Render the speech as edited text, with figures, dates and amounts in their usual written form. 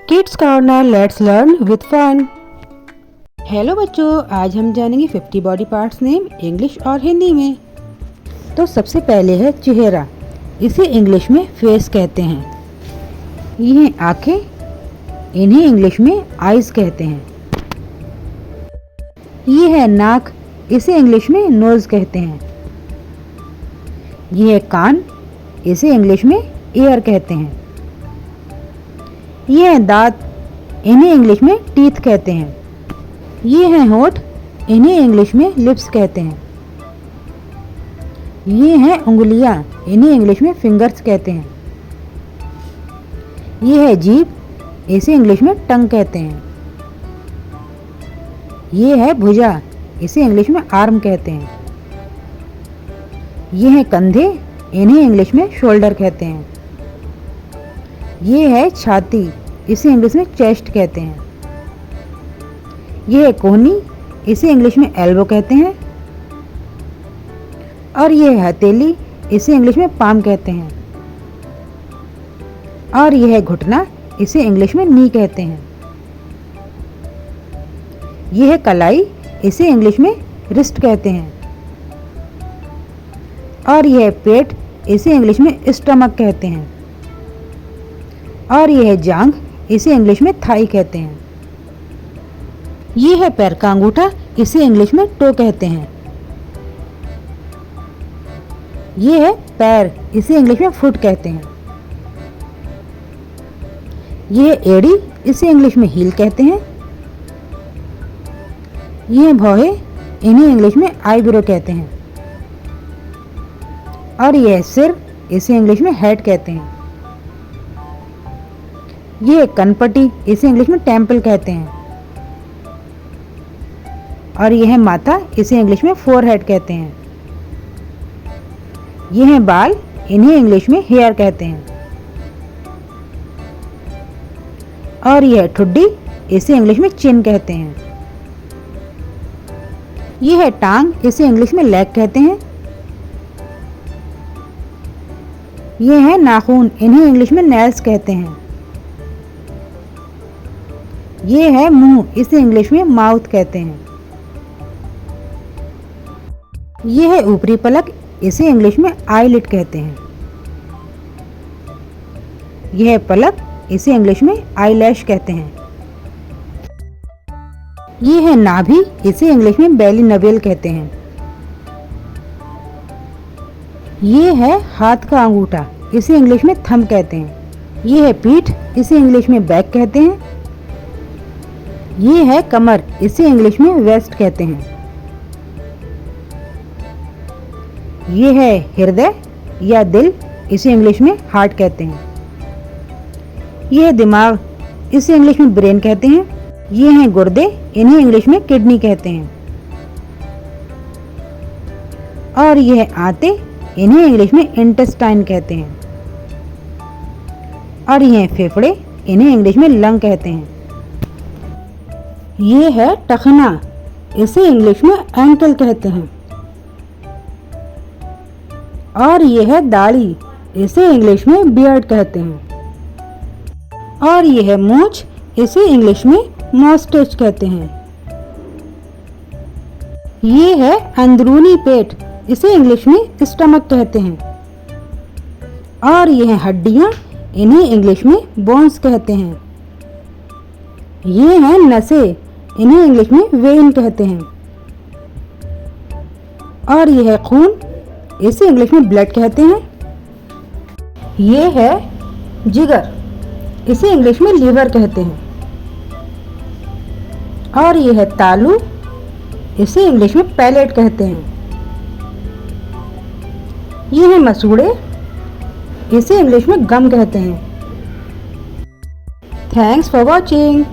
Kids corner, let's learn with fun. Hello बच्चों, आज हम जानेंगे 50 बॉडी पार्ट्स नेम इंग्लिश और हिंदी में। तो सबसे पहले है चेहरा, इसे इंग्लिश में फेस कहते हैं। ये हैं आँखें, इन्हें इंग्लिश में आइज कहते हैं। ये है नाक, इसे इंग्लिश में नोज कहते हैं। ये है कान, इसे इंग्लिश में ईयर कहते हैं। ये हैं दांत, इन्हें इंग्लिश में टीथ कहते हैं। ये हैं होंठ, इन्हें इंग्लिश में लिप्स कहते हैं। ये हैं उंगलियां, इन्हें इंग्लिश में फिंगर्स कहते हैं। ये है जीभ, इसे इंग्लिश में टंग कहते हैं। ये है भुजा, इसे इंग्लिश में आर्म कहते हैं। ये हैं कंधे, इन्हें इंग्लिश में शोल्डर कहते हैं। ये है छाती, इसे इंग्लिश में चेस्ट कहते हैं। ये है कोहनी, इसे इंग्लिश में एल्बो कहते हैं। और ये है हथेली, इसे इंग्लिश में पाम कहते हैं। और यह है घुटना, इसे इंग्लिश में नी कहते हैं। यह है कलाई, इसे इंग्लिश में रिस्ट कहते हैं। और यह है पेट, इसे इंग्लिश में स्टमक कहते हैं। और यह है जांघ, इसे इंग्लिश में थाई कहते हैं। यह है पैर का अंगूठा, इसे इंग्लिश में टो कहते हैं। यह है पैर, इसे इंग्लिश में फुट कहते हैं। यह है एड़ी, इसे इंग्लिश में हील कहते हैं। यह है भौहे, इन्हें इंग्लिश में आईब्रो कहते हैं। और यह है सिर, इसे इंग्लिश में हेड कहते हैं। यह है कनपटी, इसे इंग्लिश में टेम्पल कहते हैं। और यह है माथा, इसे इंग्लिश में फोरहेड कहते हैं। यह है बाल, इन्हें इंग्लिश में हेयर कहते हैं। और यह है ठुड्डी, इसे इंग्लिश में चिन कहते हैं। यह है टांग, इसे इंग्लिश में लेग कहते हैं। यह है नाखून, इन्हें इंग्लिश में नेल्स कहते हैं। यह है मुंह, इसे इंग्लिश में माउथ कहते हैं। यह है ऊपरी पलक, इसे इंग्लिश में आईलिड कहते हैं। यह है पलक, इसे इंग्लिश में आईलैश कहते हैं। यह है नाभि, इसे इंग्लिश में बेली नवेल कहते हैं। यह है हाथ का अंगूठा, इसे इंग्लिश में थंब कहते हैं। यह है पीठ, इसे इंग्लिश में बैक कहते हैं। यह है कमर, इसे इंग्लिश में वेस्ट कहते हैं। यह है हृदय या दिल, इसे इंग्लिश में हार्ट कहते हैं। यह है दिमाग, इसे इंग्लिश में ब्रेन कहते हैं। यह है गुर्दे, इन्हें इंग्लिश में किडनी कहते हैं। और यह है आंतें, इन्हें इंग्लिश में इंटेस्टाइन कहते हैं। और यह है फेफड़े, इन्हें इंग्लिश में लंग कहते हैं। ये है टखना, इसे इंग्लिश में एंकल कहते हैं। और यह है दाढ़ी, इसे इंग्लिश में बियर्ड कहते हैं। और यह है मूंछ, इसे इंग्लिश में मस्टैच कहते हैं। ये है अंदरूनी पेट, इसे इंग्लिश में स्टमक कहते हैं। और यह है हड्डियां, इन्हें इंग्लिश में बोन्स कहते हैं। ये हैं नसें, इन्हें इंग्लिश में वेन कहते हैं। और यह है खून, इसे इंग्लिश में ब्लड कहते हैं। ये है जिगर, इसे इंग्लिश में लीवर कहते हैं। और यह है तालू, इसे इंग्लिश में पैलेट कहते हैं। ये है मसूड़े, इसे इंग्लिश में गम कहते हैं। Thanks for watching.